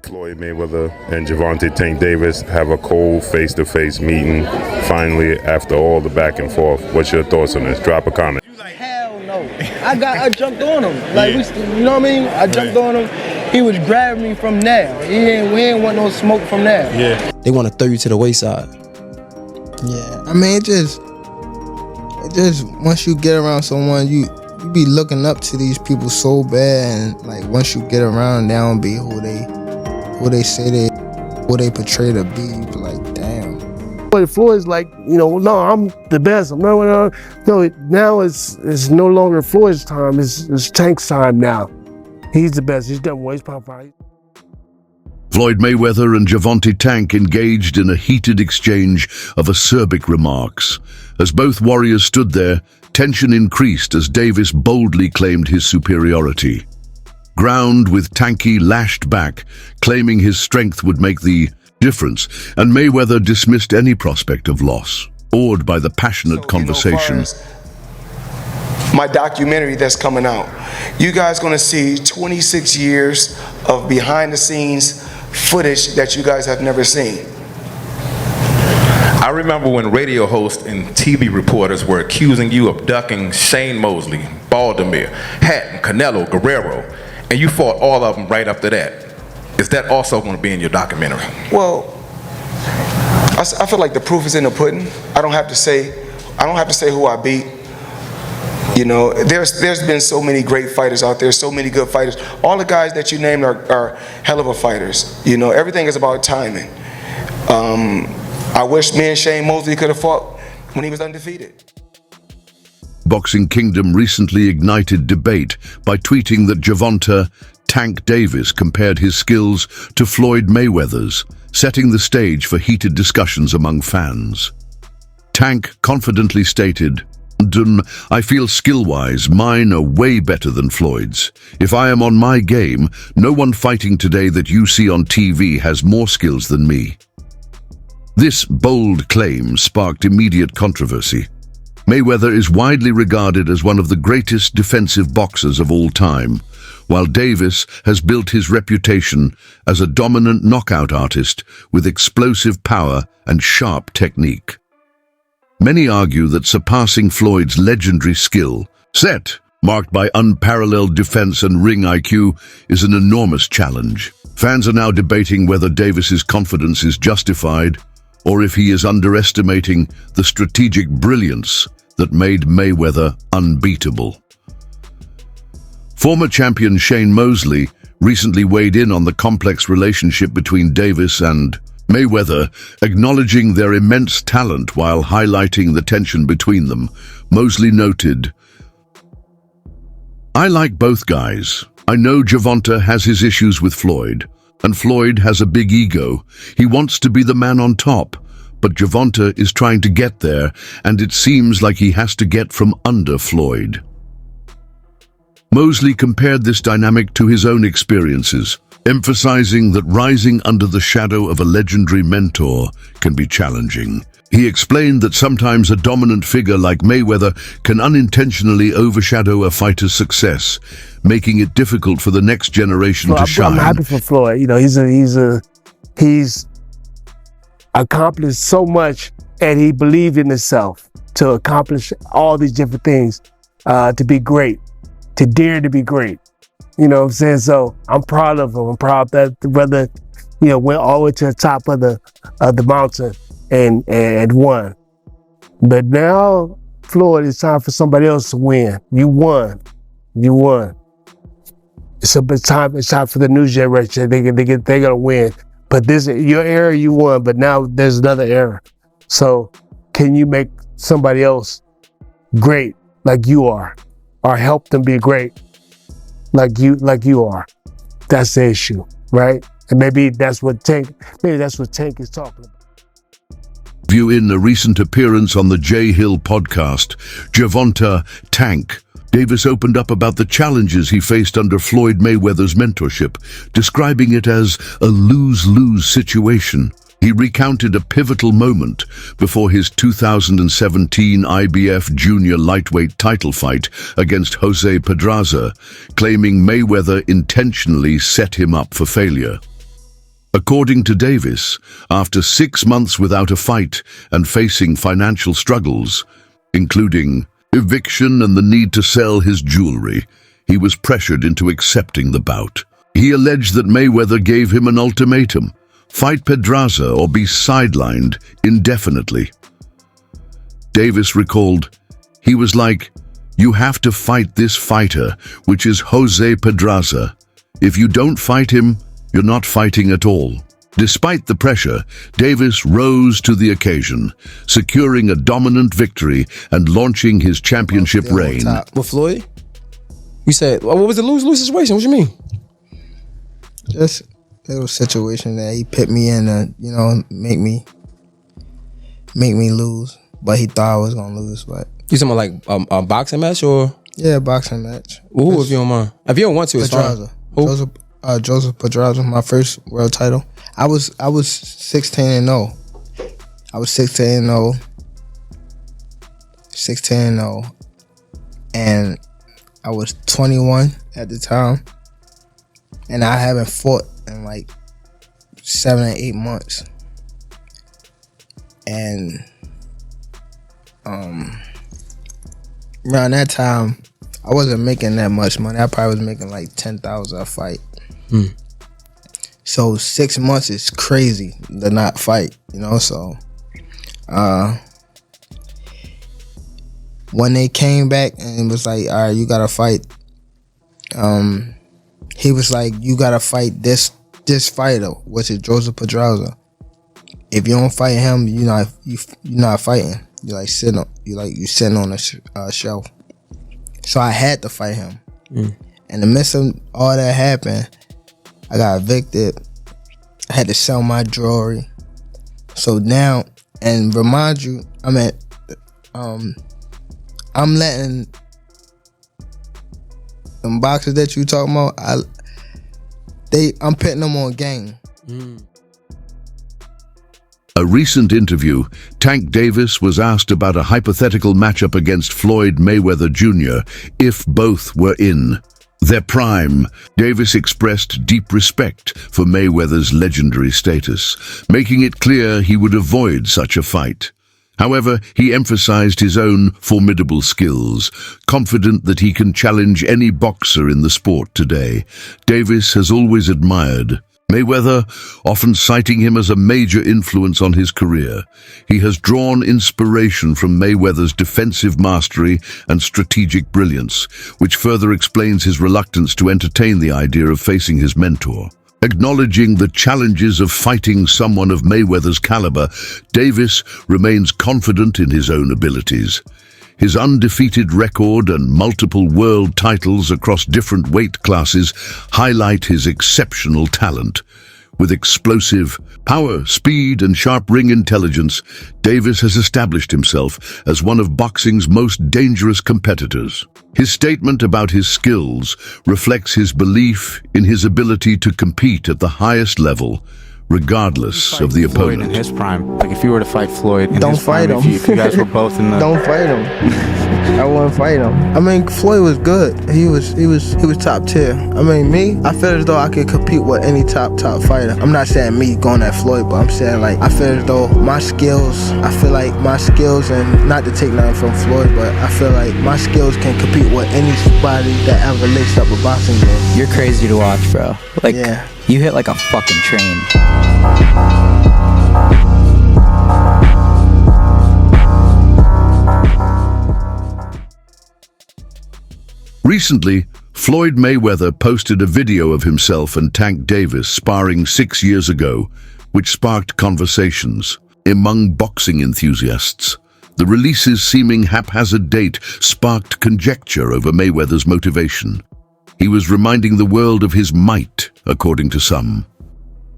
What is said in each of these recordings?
Floyd Mayweather and Gervonta Tank Davis have a cold face-to-face meeting finally after all the back and forth. What's your thoughts on this? Drop a comment. Hell no. I jumped on him. Like, you know what I mean? I jumped on him. He was grabbing me from there. We ain't want no smoke from there. Yeah. They want to throw you to the wayside. Yeah, I mean, it just once you get around someone, you be looking up to these people so bad, and like once you get around, they don't be who they say who they portray to be. You be like, damn. But Floyd's like, no, I'm the best. No, now it's no longer Floyd's time. It's Tank's time now. He's the best. He's done waste pop fight. Floyd Mayweather and Gervonta Tank engaged in a heated exchange of acerbic remarks. As both warriors stood there, tension increased as Davis boldly claimed his superiority. Ground with Tanky lashed back, claiming his strength would make the difference, and Mayweather dismissed any prospect of loss, awed by the passionate conversation. My documentary that's coming out, you guys gonna see 26 years of behind the scenes footage that you guys have never seen. I remember when radio hosts and TV reporters were accusing you of ducking Shane Mosley, Baldomir, Hatton, Canelo, Guerrero, and you fought all of them right after that. Is that also going to be in your documentary? Well, I feel like the proof is in the pudding. I don't have to say who I beat. You know, there's been so many great fighters out there, so many good fighters. All the guys that you named are hell of a fighters. You know, everything is about timing. I wish me and Shane Mosley could have fought when he was undefeated. Boxing Kingdom recently ignited debate by tweeting that Gervonta Tank Davis compared his skills to Floyd Mayweather's, setting the stage for heated discussions among fans. Tank confidently stated, "I feel skill-wise, mine are way better than Floyd's. If I am on my game, no one fighting today that you see on TV has more skills than me." This bold claim sparked immediate controversy. Mayweather is widely regarded as one of the greatest defensive boxers of all time, while Davis has built his reputation as a dominant knockout artist with explosive power and sharp technique. Many argue that surpassing Floyd's legendary skill set, marked by unparalleled defense and ring IQ, is an enormous challenge. Fans are now debating whether Davis's confidence is justified or if he is underestimating the strategic brilliance that made Mayweather unbeatable. Former champion Shane Mosley recently weighed in on the complex relationship between Davis and Mayweather, acknowledging their immense talent while highlighting the tension between them. Mosley noted, "I like both guys. I know Gervonta has his issues with Floyd, and Floyd has a big ego. He wants to be the man on top, but Gervonta is trying to get there, and it seems like he has to get from under Floyd." Mosley compared this dynamic to his own experiences, emphasizing that rising under the shadow of a legendary mentor can be challenging. He explained that sometimes a dominant figure like Mayweather can unintentionally overshadow a fighter's success, making it difficult for the next generation to shine. I'm happy for Floyd. He's accomplished so much, and he believed in himself to accomplish all these different things, to be great, to dare to be great. You know what I'm saying? So I'm proud of him. I'm proud that the brother, went all the way to the top of the mountain and won. But now, Floyd, it's time for somebody else to win. You won. So it's time for the new generation. They're gonna win. But this, your era, you won. But now there's another era. So can you make somebody else great like you are, or help them be great like you are? That's the issue, right? And maybe that's what Tank is talking about. View in a recent appearance on the Jay Hill podcast, Gervonta Tank Davis opened up about the challenges he faced under Floyd Mayweather's mentorship, describing it as a lose-lose situation. He recounted a pivotal moment before his 2017 IBF junior lightweight title fight against Jose Pedraza, claiming Mayweather intentionally set him up for failure. According to Davis, after 6 months without a fight and facing financial struggles, including eviction and the need to sell his jewelry, he was pressured into accepting the bout. He alleged that Mayweather gave him an ultimatum: fight Pedraza or be sidelined indefinitely. Davis recalled, "He was like, you have to fight this fighter, which is Jose Pedraza. If you don't fight him, you're not fighting at all." Despite the pressure, Davis rose to the occasion, securing a dominant victory and launching his championship reign. With Floyd? You said, what was the lose-lose situation? What you mean? Just a little situation that he put me in to, you know, make me lose. But he thought I was gonna lose, but You talking about like a boxing match or? yeah, boxing match. Ooh, if you don't mind. If you don't want to, it's fine. Pedraza. Joseph Pedraza, my first world title. I was 16-0. I was 16-0. 16-0. And I was 21 at the time. And I haven't fought in like 7 or 8 months. And around that time, I wasn't making that much money. I probably was making like $10,000 a fight. So 6 months is crazy to not fight, you know. So when they came back and it was like, all right, you gotta fight. He was like, you gotta fight this fighter, which is Joseph Pedraza. If you don't fight him, you're not fighting. You sitting on a shelf. So I had to fight him. In the midst of all that happened, I got evicted. I had to sell my jewelry. So now, and remind you, I'm letting them boxers that you talking about, I'm putting them on game. A recent interview, Tank Davis was asked about a hypothetical matchup against Floyd Mayweather Jr. if both were in their prime. Davis expressed deep respect for Mayweather's legendary status, making it clear he would avoid such a fight. However, he emphasized his own formidable skills, confident that he can challenge any boxer in the sport today. Davis has always admired Mayweather, often citing him as a major influence on his career. He has drawn inspiration from Mayweather's defensive mastery and strategic brilliance, which further explains his reluctance to entertain the idea of facing his mentor. Acknowledging the challenges of fighting someone of Mayweather's caliber, Davis remains confident in his own abilities. His undefeated record and multiple world titles across different weight classes highlight his exceptional talent. With explosive power, speed, and sharp ring intelligence, Davis has established himself as one of boxing's most dangerous competitors. His statement about his skills reflects his belief in his ability to compete at the highest level, regardless of the Floyd in opponent. his prime. Like if you were to fight Floyd in Don't his prime, fight him. if you guys were both in the... Don't fight him. I wouldn't fight him. I mean, Floyd was good. He was top tier. I mean, me, I feel as though I could compete with any top fighter. I'm not saying me going at Floyd, but I'm saying like I feel as though my skills. I feel like my skills, and not to take nothing from Floyd, but I feel like my skills can compete with anybody that ever laced up a boxing game. You're crazy to watch, bro. Like, yeah. You hit like a fucking train. Recently, Floyd Mayweather posted a video of himself and Tank Davis sparring 6 years ago, which sparked conversations among boxing enthusiasts. The release's seeming haphazard date sparked conjecture over Mayweather's motivation. He was reminding the world of his might, according to some.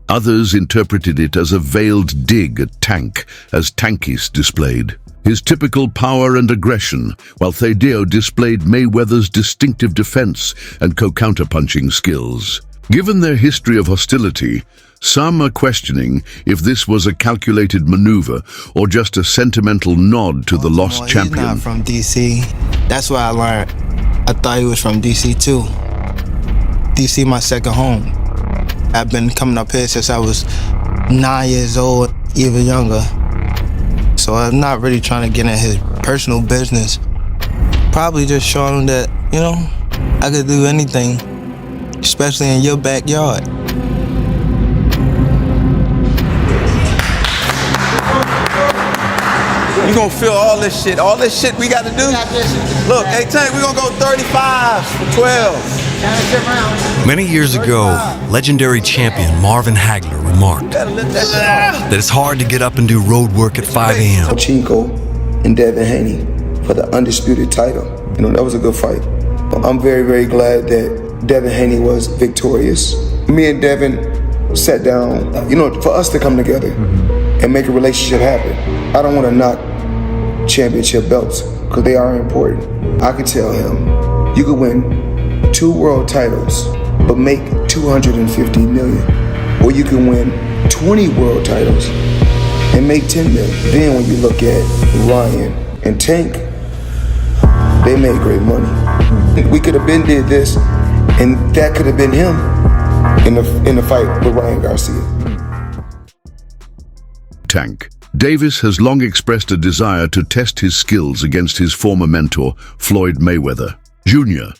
Others interpreted it as a veiled dig at Tank, as Tankis displayed his typical power and aggression, while Thaddeus displayed Mayweather's distinctive defense and counterpunching skills. Given their history of hostility, some are questioning if this was a calculated maneuver or just a sentimental nod to the lost champion. He's not from DC. That's what I learned. I thought he was from DC too. DC my second home. I've been coming up here since I was 9 years old, even younger. So I'm not really trying to get in his personal business. Probably just showing him that, you know, I could do anything, especially in your backyard. You gonna feel all this shit we gotta do? Look, hey Tank, we gonna go 35 for 12. Many years ago, legendary champion Marvin Hagler remarked that it's hard to get up and do road work at 5 a.m. Chico and Devin Haney for the undisputed title. You know, that was a good fight. I'm very, very glad that Devin Haney was victorious. Me and Devin sat down, you know, for us to come together and make a relationship happen. I don't want to knock championship belts because they are important. I could tell him, you could win 2 world titles but make $250 million, or you can win 20 world titles and make $10 million. Then when you look at Ryan and Tank, they made great money. We could have been did this, and that could have been him in the fight with Ryan Garcia. Tank. Davis has long expressed a desire to test his skills against his former mentor, Floyd Mayweather, Jr.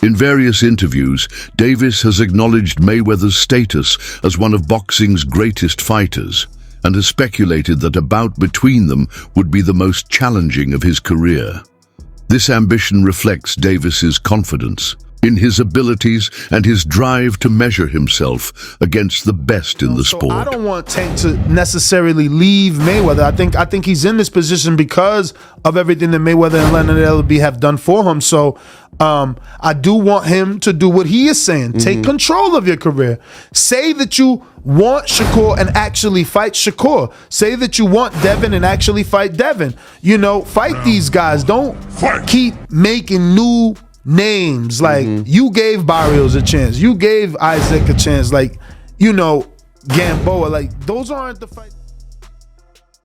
In various interviews, Davis has acknowledged Mayweather's status as one of boxing's greatest fighters and has speculated that a bout between them would be the most challenging of his career. This ambition reflects Davis's confidence in his abilities and his drive to measure himself against the best in the sport. I don't want Tank to necessarily leave Mayweather. I think he's in this position because of everything that Mayweather and Leonard Ellerbe have done for him. So I do want him to do what he is saying. Take control of your career. Say that you want Shakur and actually fight Shakur. Say that you want Devin and actually fight Devin. You know, fight these guys. Don't keep making new names. Like, you gave Barrios a chance. You gave Isaac a chance. Like, you know, Gamboa. Like, those aren't the fights.